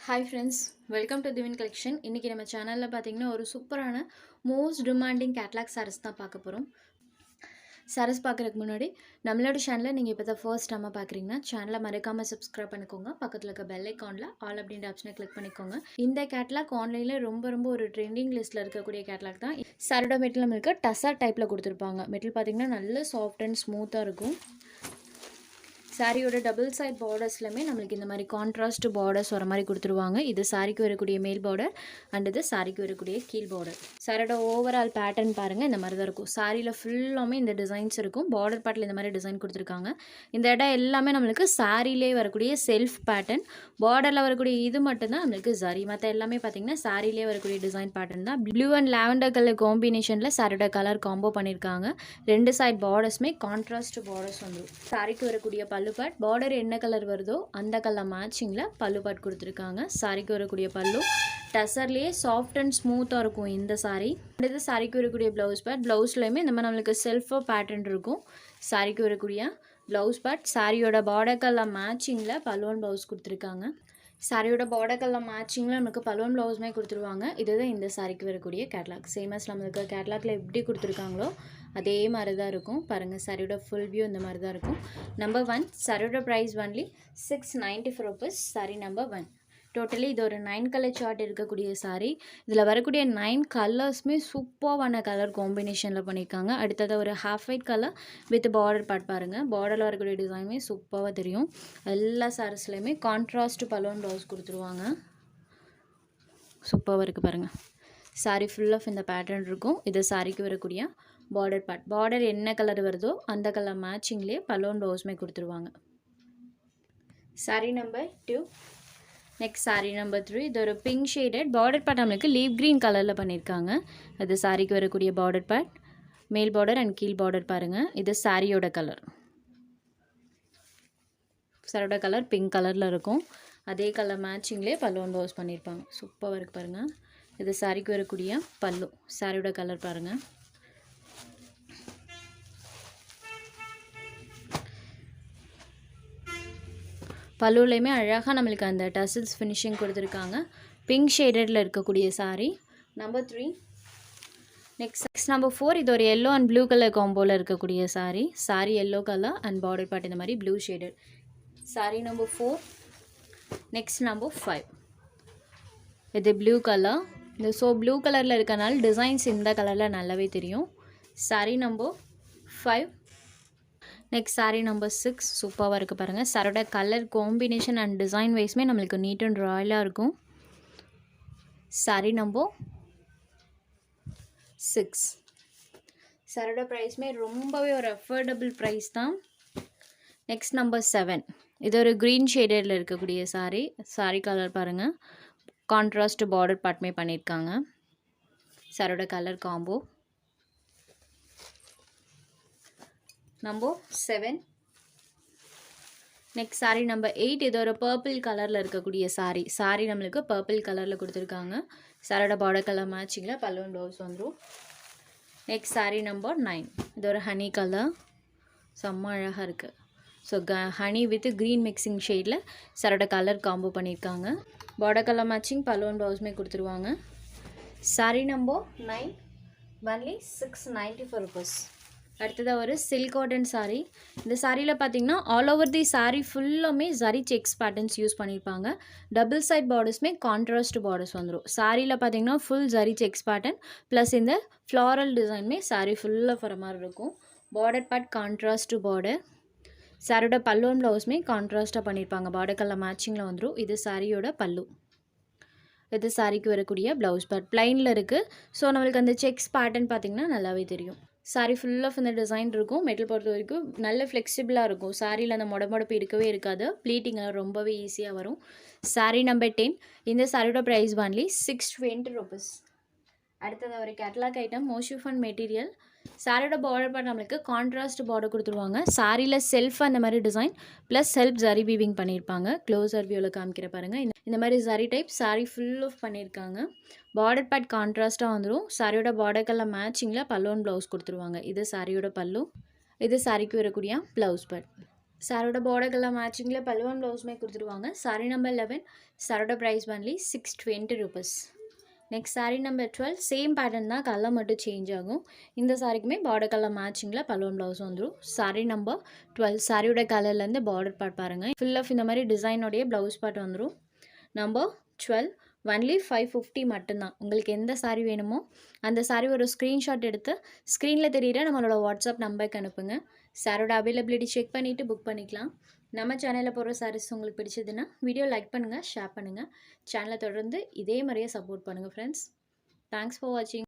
Hi friends, welcome to திவின் collection. இன்றைக்கி நம்ம சேனலில் பார்த்தீங்கன்னா ஒரு சூப்பரான மோஸ்ட் டிமாண்டிங் கேட்லாக் சாரீஸ் தான் பார்க்க போகிறோம். சாரீஸ் பார்க்குறதுக்கு முன்னாடி நம்மளோட சேனலை நீங்கள் இப்போ தான் ஃபர்ஸ்ட் டைமாக பார்க்குறீங்கன்னா சேனலை மறக்காமல் சப்ஸ்கிரைப் பண்ணிக்கோங்க. பக்கத்தில் இருக்க பெல் ஐக்கானில் ஆல் அப்படின்ற ஆப்ஷனை கிளிக் பண்ணிக்கோங்க. இந்த கேட்லாக் ஆன்லைனில் ரொம்ப ஒரு ட்ரெண்டிங் லிஸ்ட்டில் இருக்கக்கூடிய கேட்லாக் தான். சாரோட மெட்டல் நம்மளுக்கு டசர் டைப்பில் கொடுத்துருப்பாங்க. மெட்டல் பார்த்திங்கன்னா நல்ல சாஃப்ட் அண்ட் ஸ்மூத்தாக இருக்கும். சாரியோட டபுள் சைட் பார்டர்ஸ்லையுமே நம்மளுக்கு இந்த மாதிரி கான்ட்ராஸ்ட் பார்டர்ஸ் வர மாதிரி கொடுத்துருவாங்க. இது சாரிக்கு வரக்கூடிய மேல் பார்டர் அண்ட் இது சாரிக்கு வரக்கூடிய கீழ் பார்டர். சாரியோட ஓவரால் பேட்டர்ன் பாருங்கள், இந்த மாதிரி தான் இருக்கும். சாரியில் ஃபுல்லாமே இந்த டிசைன்ஸ் இருக்கும். பார்டர் பார்ட்டில் இந்த மாதிரி டிசைன் கொடுத்துருக்காங்க. இந்த இடம் எல்லாமே நம்மளுக்கு சாரிலே வரக்கூடிய செல்ஃப் பேட்டர்ன். பார்டரில் வரக்கூடிய இது மட்டும்தான் நம்மளுக்கு சரி. மற்ற எல்லாமே பார்த்திங்கன்னா சாரிலே வரக்கூடிய டிசைன் பேட்டர்ன் தான். ப்ளூ அண்ட் லாவெண்டர் கலர் காம்பினேஷனில் சாரியோட கலர் காம்போ பண்ணியிருக்காங்க. ரெண்டு சைட் பார்டர்ஸுமே கான்ட்ராஸ்ட் பார்டர்ஸ் வந்துடும். சாரிக்கு வரக்கூடிய பல்லு பாட் பார்டர் என்ன கலர் வருதோ அந்த கலர் மேட்சிங்கில் பல்லு பாட் கொடுத்துருக்காங்க. சாரிக்கு வரக்கூடிய பல்லு டசர்லேயே சாஃப்ட் அண்ட் ஸ்மூத்தாக இருக்கும் இந்த சாரி. அடுத்து சாரிக்கு வரக்கூடிய ப்ளவுஸ் பேட், ப்ளவுஸ்லையுமே இந்த மாதிரி நம்மளுக்கு செல்ஃபாக பேட்டர்ன் இருக்கும். சாரிக்கு வரக்கூடிய ப்ளவுஸ் பேட் சாரியோட பார்டர் கலர் மேட்சிங்கில் பல்லுவன் ப்ளவுஸ் கொடுத்துருக்காங்க. சாரியோட பார்டர் கலர் மேட்சிங்கில் நமக்கு பல்லுவன் ப்ளவுஸுமே கொடுத்துருவாங்க. இதுதான் இந்த சாரிக்கு வரக்கூடிய கேட்லாக். சேமஸ் நம்மளுக்கு கேட்லாக்ல எப்படி கொடுத்துருக்காங்களோ அதே மாதிரி தான் இருக்கும். பாருங்கள், சாரியோட ஃபுல் வியூ இந்த மாதிரி தான் இருக்கும். நம்பர் 1 சாரியோட price only 694 rupees. Sari number 1. Totally இது ஒரு 9 கலர் சார்ட் இருக்கக்கூடிய சாரி. இதில் வரக்கூடிய 9 கலர்ஸுமே சூப்பரான கலர் காம்பினேஷனில் பண்ணியிருக்காங்க. அடுத்தது ஒரு half white colour with border part பாருங்கள். பார்டரில் வரக்கூடிய டிசைனுமே சூப்பராக தெரியும். எல்லா சாரீஸ்லையுமே கான்ட்ராஸ்ட் பலூன் ப்ளவுஸ் கொடுத்துருவாங்க. சூப்பராக இருக்குது பாருங்கள். சாரி ஃபுல் ஆஃப் இந்த பேட்டர்ன் இருக்கும். இது சாரிக்கு வரக்கூடிய பார்டர் பார்ட். பார்டர் என்ன கலர் வருதோ அந்த கலர் மேட்சிங்லேயே பலூன் ப்ளவுஸுமே கொடுத்துருவாங்க. Sorry number 2. Next sari number 3. இது ஒரு பிங்க் ஷேடட் பார்டர் பார்ட் நம்மளுக்கு லீவ் க்ரீன் கலரில் பண்ணியிருக்காங்க. அது சாரிக்கு வரக்கூடிய பார்டர் பார்ட். மேல் பார்டர் அண்ட் கீழ் பார்டர் பாருங்கள். இது சாரியோட கலர். சாரியோட கலர் பிங்க் கலரில் இருக்கும். அதே கலர் மேட்சிங்லேயே பல்லுவன் ப்ளவுஸ் பண்ணியிருப்பாங்க. சூப்பராக இருக்குது பாருங்கள். இது சாரிக்கு வரக்கூடிய பல்லு. சாரியோட கலர் பாருங்கள். பல்லுலையுமே அழகாக நம்மளுக்கு அந்த டசில்ஸ் ஃபினிஷிங் கொடுத்துருக்காங்க. பிங்க் ஷேடடில் இருக்கக்கூடிய சாரீ நம்பர் 3. Next number 4. இது ஒரு எல்லோ அண்ட் ப்ளூ கலர் காம்போவில் இருக்கக்கூடிய sari. Sari yellow colour and border part இந்த மாதிரி blue shaded. Sari number 4. Next number 5. இது ப்ளூ கலர். இந்த ப்ளூ கலரில் இருக்கனால டிசைன்ஸ் இந்த கலரில் நல்லாவே தெரியும். Sari number 5. Next sari number 6. சூப்பராக இருக்குது பாருங்கள். சாரோட கலர் காம்பினேஷன் அண்ட் டிசைன் வைஸ்மே நம்மளுக்கு நீட் அண்ட் ராயலாக இருக்கும். சாரீ நம்பர் 6. சாரோட ப்ரைஸ்மே ரொம்பவே ஒரு அஃபோர்டபுள் ப்ரைஸ் தான். Next number 7. இது ஒரு க்ரீன் ஷேடடில் இருக்கக்கூடிய சாரீ. சாரீ கலர் பாருங்கள். கான்ட்ராஸ்ட் பார்டர் பார்ட்மே பண்ணியிருக்காங்க. சாரோட colour combo. Number 7. Next sari number 8. இது ஒரு பர்பிள் கலரில் இருக்கக்கூடிய சாரீ. சாரீ நம்மளுக்கு பர்பிள் கலரில் கொடுத்துருக்காங்க. சாரோட பார்டர் கலர் மேட்சிங்கில் பல்லுவன் ப்ளவுஸ் வந்துடும். Next sari number 9. இது ஒரு ஹனி கலர். செம்ம அழகாக இருக்குது. ஹனி வித் க்ரீன் மிக்சிங் ஷேடில் சாரோட கலர் காம்போ பண்ணியிருக்காங்க. பார்டர் கலர் மேட்சிங் பல்லுவன் ப்ளவுஸுமே கொடுத்துருவாங்க. Sari number 9 only 694 rupees. அடுத்ததாக ஒரு சில்க் காட்டன் சாரீ. இந்த சாரியில் பார்த்தீங்கன்னா ஆல் ஓவர் தி சாரீ ஃபுல்லுமே ஜரி செக்ஸ் பேட்டர்ன்ஸ் யூஸ் பண்ணியிருப்பாங்க. டபுள் சைட் பார்டர்ஸுமே கான்ட்ராஸ்ட் பார்டர்ஸ் வந்துடும். சாரியில் பார்த்தீங்கன்னா full zari sex pattern plus இந்த ஃப்ளாரல் டிசைனுமே சாரீ ஃபுல்லாக வர மாதிரி இருக்கும். Border part contrast border. சாரியோட பல்லுவன் ப்ளவுஸுமே கான்ட்ராஸ்ட்டாக பண்ணியிருப்பாங்க. பார்டர் கலர் மேட்சிங்கில் வந்துடும். இது சாரியோட பல்லு. இது சாரிக்கு வரக்கூடிய ப்ளவுஸ் பார்ட் ப்ளைனில் இருக்குது. ஸோ நம்மளுக்கு அந்த செக்ஸ் பேட்டர்ன் பார்த்திங்கன்னா நல்லாவே தெரியும். சாரீ ஃபுல் ஆஃப் இந்த டிசைன் இருக்கும். மெட்டல் பொறுத்த வரைக்கும் நல்ல ஃப்ளெக்சிபிளாக இருக்கும். சாரியில் அந்த மொடப்பு இருக்கவே இருக்காது. ப்ளீட்டிங்கெல்லாம் ரொம்பவே ஈஸியாக வரும். சாரீ நம்பர் 10. இந்த சாரியோட ப்ரைஸ் ஒன்லி 620 ருபீஸ். அடுத்தது ஒரு கேட்லாக் ஐட்டம் மோஷிஃபன் மெட்டீரியல். சாரியோட பார்டர் பார்ட் நம்மளுக்கு கான்ட்ராஸ்ட் பார்டர் கொடுத்துருவாங்க. சாரியில் செல்ஃப் அந்த மாதிரி design plus self zari weaving பண்ணியிருப்பாங்க. க்ளோஸர் வியூவில் காமிக்கிற பாருங்கள். இந்த மாதிரி zari type sari full of பண்ணியிருக்காங்க. பார்டர் பார்ட் கான்ட்ராஸ்ட்டாக வந்துடும். சாரியோட பார்டர் கலர் மேட்சிங்கில் பல்லுவன் ப்ளவுஸ் கொடுத்துருவாங்க. இது சாரியோட பல்லு. இது சாரிக்கு வரக்கூடிய ப்ளவுஸ் பார்ட். சாரோட பார்டர் கலர் மேட்சிங்கில் பல்லுவன் ப்ளவுஸுமே கொடுத்துருவாங்க. சாரீ நம்பர் 11. சாரோட price only 620 rupees. Next sari number 12. Same pattern தான், கலர் மட்டும் சேஞ்ச் ஆகும். இந்த சாரிக்குமே பார்டர் கலர் மேட்சிங்கில் பல்லுவன் ப்ளவுஸ் வந்துடும். சாரீ நம்பர் 12. சாரியோட கலர்லேருந்து பார்டர் பார்ட் பாருங்கள். ஃபுல் ஆஃப் இந்த மாதிரி டிசைனோடைய ப்ளவுஸ் பார்ட் வந்துடும். நம்பர் 12. ஒன்லி 550 மட்டும்தான். உங்களுக்கு எந்த சாரீ வேணுமோ அந்த சாரீ ஒரு ஸ்க்ரீன்ஷாட் எடுத்து ஸ்க்ரீனில் தெரியிற நம்மளோட வாட்ஸ்அப் நம்பருக்கு அனுப்புங்க. சாரோட அவைலபிலிட்டி செக் பண்ணிவிட்டு புக் பண்ணிக்கலாம். நம்ம சேனலில் போடுற சாரீஸ் உங்களுக்கு பிடிச்சதுன்னா வீடியோ லைக் பண்ணுங்கள், ஷேர் பண்ணுங்கள். சேனலை தொடர்ந்து இதே மாதிரியே சப்போர்ட் பண்ணுங்கள் ஃப்ரெண்ட்ஸ். தேங்க்ஸ் ஃபார் வாட்சிங்.